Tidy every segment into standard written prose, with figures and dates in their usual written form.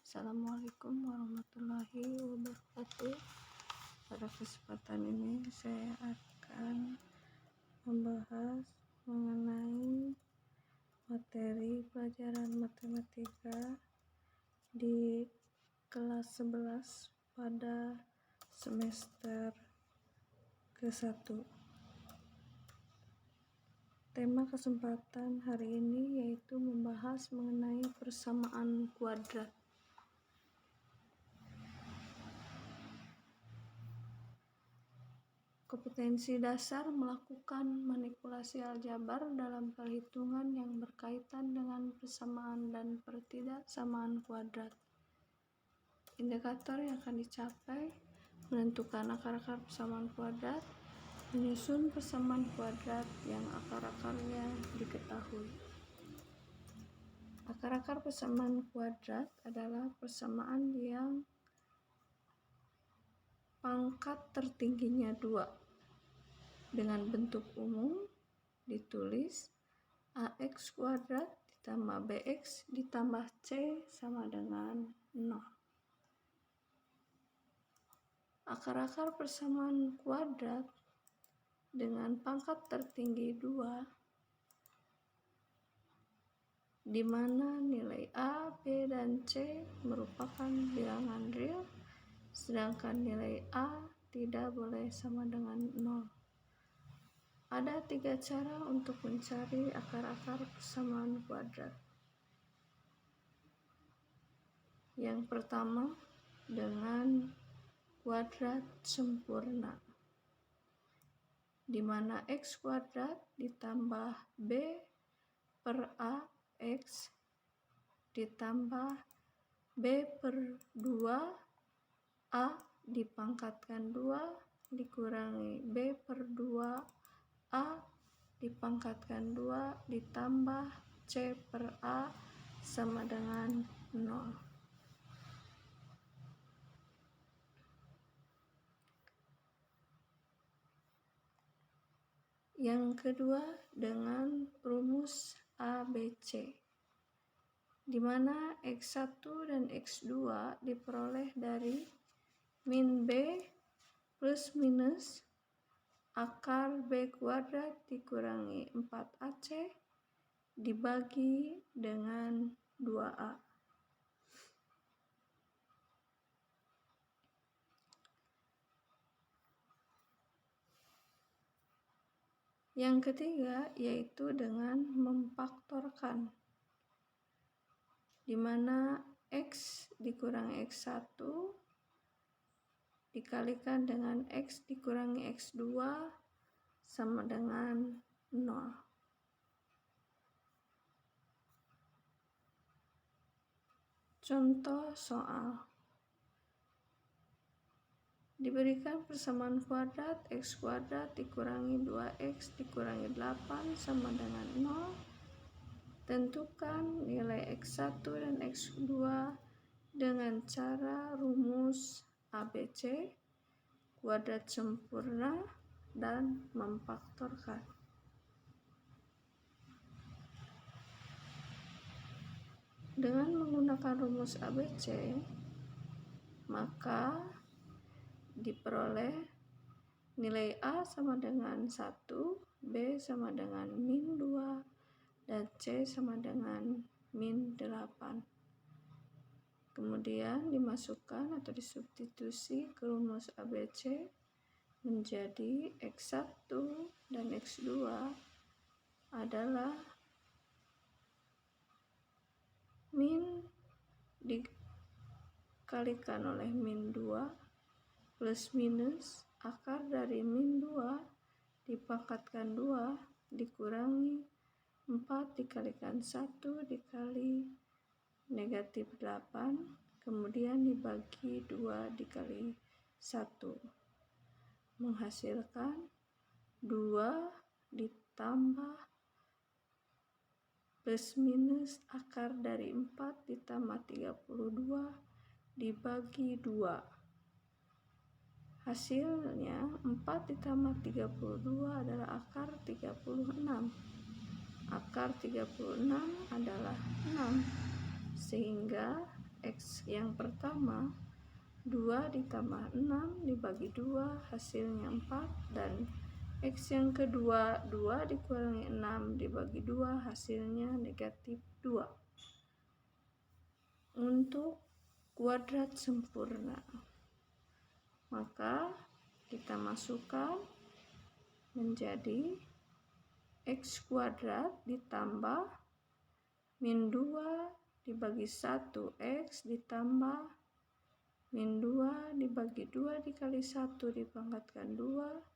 Assalamualaikum warahmatullahi wabarakatuh. Pada kesempatan ini saya akan membahas mengenai materi pelajaran matematika di kelas 11 pada semester ke-1. Tema kesempatan hari ini yaitu membahas mengenai persamaan kuadrat. Kompetensi dasar melakukan manipulasi aljabar dalam perhitungan yang berkaitan dengan persamaan dan pertidaksamaan kuadrat. Indikator yang akan dicapai: menentukan akar-akar persamaan kuadrat, menyusun persamaan kuadrat yang akar-akarnya diketahui. Akar-akar persamaan kuadrat adalah persamaan yang pangkat tertingginya 2. Dengan bentuk umum ditulis ax kuadrat ditambah bx ditambah c sama dengan 0. Akar-akar persamaan kuadrat dengan pangkat tertinggi 2, di mana nilai a, b, dan c merupakan bilangan real, sedangkan nilai a tidak boleh sama dengan 0. Ada 3 cara untuk mencari akar-akar persamaan kuadrat. Yang pertama, dengan kuadrat sempurna, di mana x kuadrat ditambah b per a x ditambah b per 2 a dipangkatkan 2 dikurangi b per 2 a dipangkatkan 2 ditambah c per a sama dengan 0. Yang kedua, dengan rumus ABC, di mana x1 dan x2 diperoleh dari min b plus minus akar b kuadrat dikurangi 4ac dibagi dengan 2a. Yang ketiga yaitu dengan memfaktorkan, di mana x dikurangi x1 dikalikan dengan x dikurangi x2 sama dengan 0. Contoh soal. Diberikan persamaan kuadrat x kuadrat dikurangi 2x dikurangi 8 sama dengan 0. Tentukan nilai x1 dan x2 dengan cara rumus ABC, kuadrat sempurna, dan memfaktorkan. Dengan menggunakan rumus ABC, maka diperoleh nilai A sama dengan 1, B sama dengan min 2, dan C sama dengan min 8. Kemudian dimasukkan atau disubstitusi ke rumus ABC menjadi x1 dan x2 adalah min dikalikan oleh min 2 plus minus akar dari min 2 dipangkatkan 2 dikurangi 4 dikalikan 1 dikali negatif 8, kemudian dibagi 2 dikali 1, menghasilkan 2 ditambah plus minus akar dari 4 ditambah 32 dibagi 2. Hasilnya 4 ditambah 32 adalah akar 36. Akar 36 adalah 6, sehingga X yang pertama 2 ditambah 6 dibagi 2 hasilnya 4, dan X yang kedua 2 dikurangi 6 dibagi 2 hasilnya negatif 2. Untuk kuadrat sempurna, maka kita masukkan menjadi X kuadrat ditambah min 2 dibagi 1X ditambah min 2 dibagi 2 dikali 1 dipangkatkan 2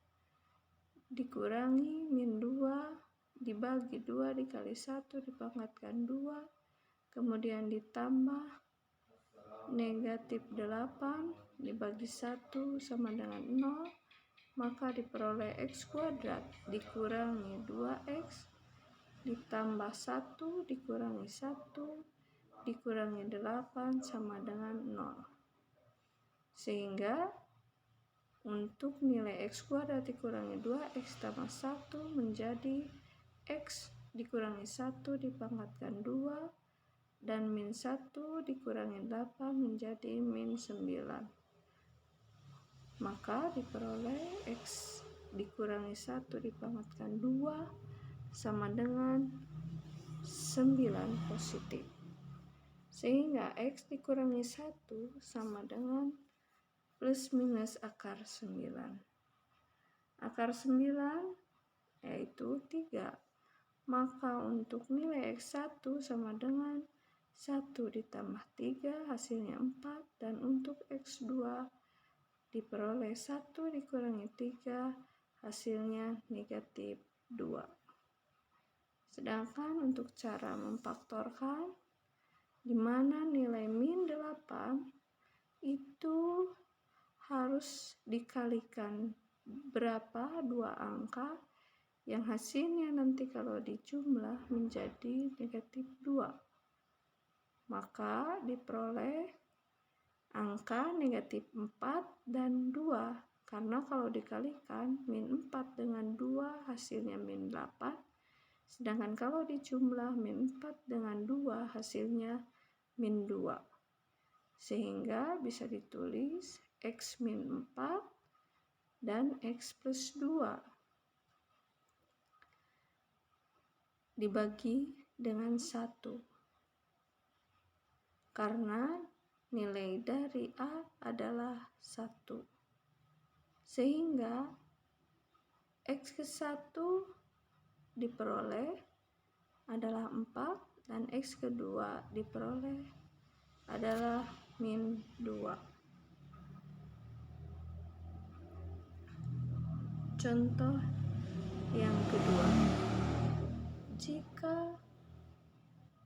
dikurangi min 2 dibagi 2 dikali 1 dipangkatkan 2, kemudian ditambah negatif 8 dibagi 1 sama dengan 0, maka diperoleh X kuadrat dikurangi 2X ditambah 1 dikurangi 1 dikurangi 8 sama dengan 0. Sehingga untuk nilai X kuadrat dikurangi 2X tambah 1 menjadi X dikurangi 1 dipangkatkan 2 dan min 1 dikurangi 8 menjadi min 9. Maka diperoleh X dikurangi 1 dipangkatkan 2 sama dengan 9 positif. Sehingga X dikurangi 1 sama dengan plus minus akar 9. Akar 9 yaitu 3. Maka untuk nilai X1 sama dengan 1 ditambah 3 hasilnya 4, dan untuk X2 diperoleh 1 dikurangi 3 hasilnya negatif 2. Sedangkan untuk cara memfaktorkan, di mana nilai min 8 itu harus dikalikan berapa dua angka yang hasilnya nanti kalau dijumlah menjadi negatif 2. Maka diperoleh angka negatif 4 dan 2, karena kalau dikalikan min 4 dengan 2 hasilnya min 8, sedangkan kalau dijumlah min 4 dengan 2 hasilnya min 2. Sehingga bisa ditulis X min 4 dan X plus 2 dibagi dengan 1, karena nilai dari A adalah 1. Sehingga X ke 1 diperoleh adalah 4 dan X kedua diperoleh adalah min 2. Contoh yang kedua, jika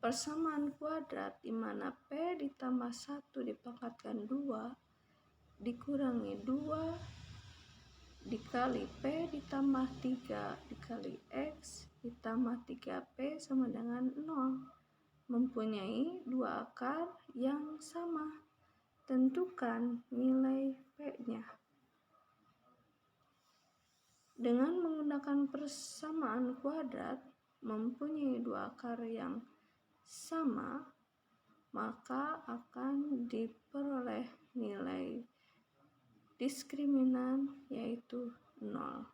persamaan kuadrat di mana P ditambah 1 dipangkatkan 2 dikurangi 2 dikali P ditambah 3 dikali X ditambah 3P sama dengan 0 mempunyai dua akar yang sama, tentukan nilai P-nya. Dengan menggunakan persamaan kuadrat mempunyai dua akar yang sama, maka akan diperoleh nilai diskriminan yaitu 0,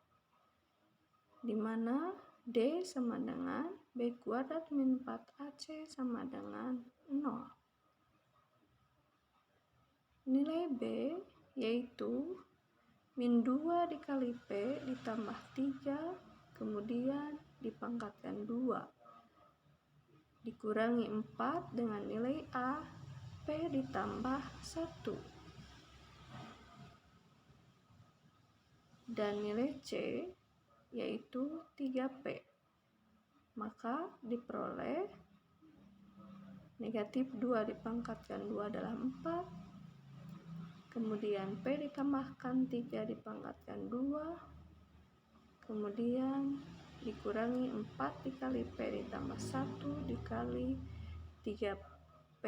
di mana D sama dengan B kuadrat min 4AC sama dengan 0. Nilai B yaitu min 2 dikali P ditambah 3 kemudian dipangkatkan 2 dikurangi 4 dengan nilai A P ditambah 1 dan nilai C yaitu 3P, maka diperoleh negatif 2 dipangkatkan 2 adalah 4, kemudian P ditambahkan 3 dipangkatkan 2, kemudian dikurangi 4 dikali P ditambah 1 dikali 3P.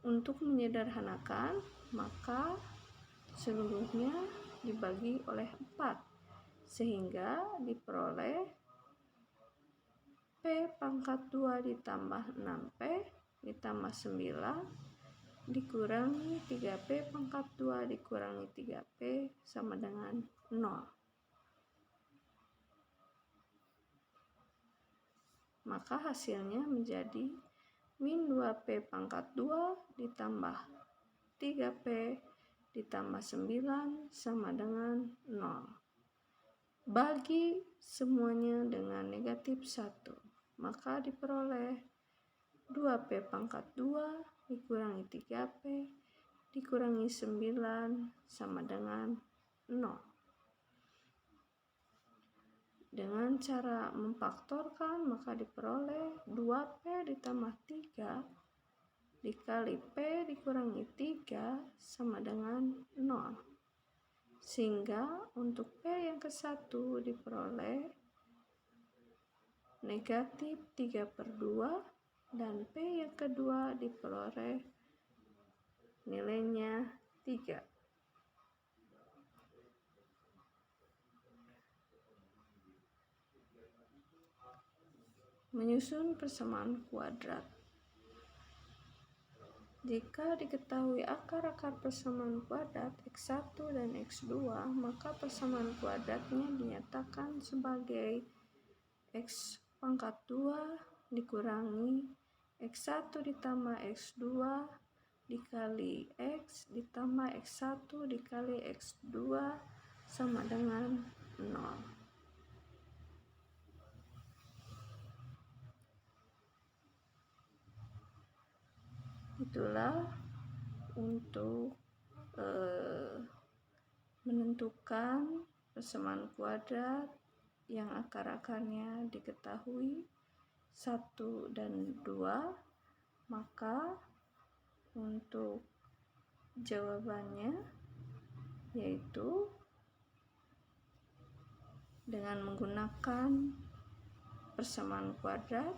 Untuk menyederhanakan, maka seluruhnya dibagi oleh 4, sehingga diperoleh P pangkat 2 ditambah 6P ditambah 9 dikurangi 3P pangkat 2 dikurangi 3P sama dengan 0. Maka hasilnya menjadi min 2P pangkat 2 ditambah 3P ditambah 9 sama dengan 0. Bagi semuanya dengan negatif 1, maka diperoleh 2P pangkat 2 dikurangi 3P dikurangi 9 sama dengan 0. Dengan cara memfaktorkan, maka diperoleh 2P ditambah 3 dikali P dikurangi 3 sama dengan 0. Sehingga untuk P yang ke-1 diperoleh negatif 3/2 dan P yang kedua diperoleh nilainya 3. Menyusun persamaan kuadrat. Jika diketahui akar-akar persamaan kuadrat X1 dan X2, maka persamaan kuadratnya dinyatakan sebagai X pangkat 2 dikurangi X1 ditambah X2 dikali X ditambah X1 dikali X2 sama dengan 0. Itulah untuk menentukan persamaan kuadrat yang akar-akarnya diketahui 1 dan 2. Maka untuk jawabannya yaitu dengan menggunakan persamaan kuadrat,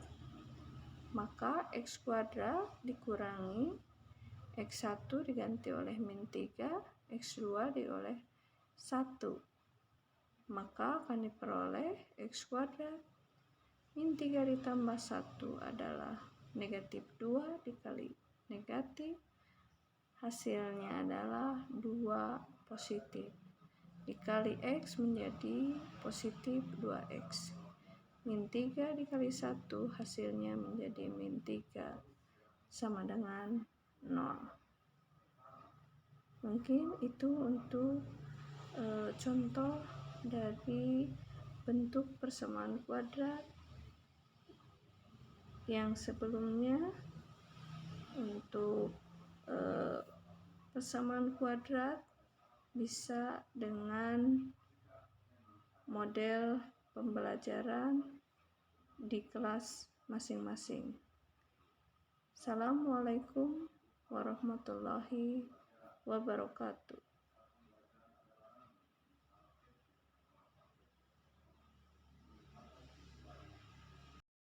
maka X kuadrat dikurangi X1 diganti oleh min 3, X2 dioleh 1. Maka akan diperoleh X kuadrat min 3 ditambah 1 adalah negatif 2 dikali negatif. Hasilnya adalah 2 positif. Dikali X menjadi positif 2X. Min 3 dikali 1 hasilnya menjadi min 3 sama dengan 0. Mungkin itu untuk contoh dari bentuk persamaan kuadrat yang sebelumnya. Untuk persamaan kuadrat bisa dengan model pembelajaran di kelas masing-masing. Assalamualaikum warahmatullahi wabarakatuh.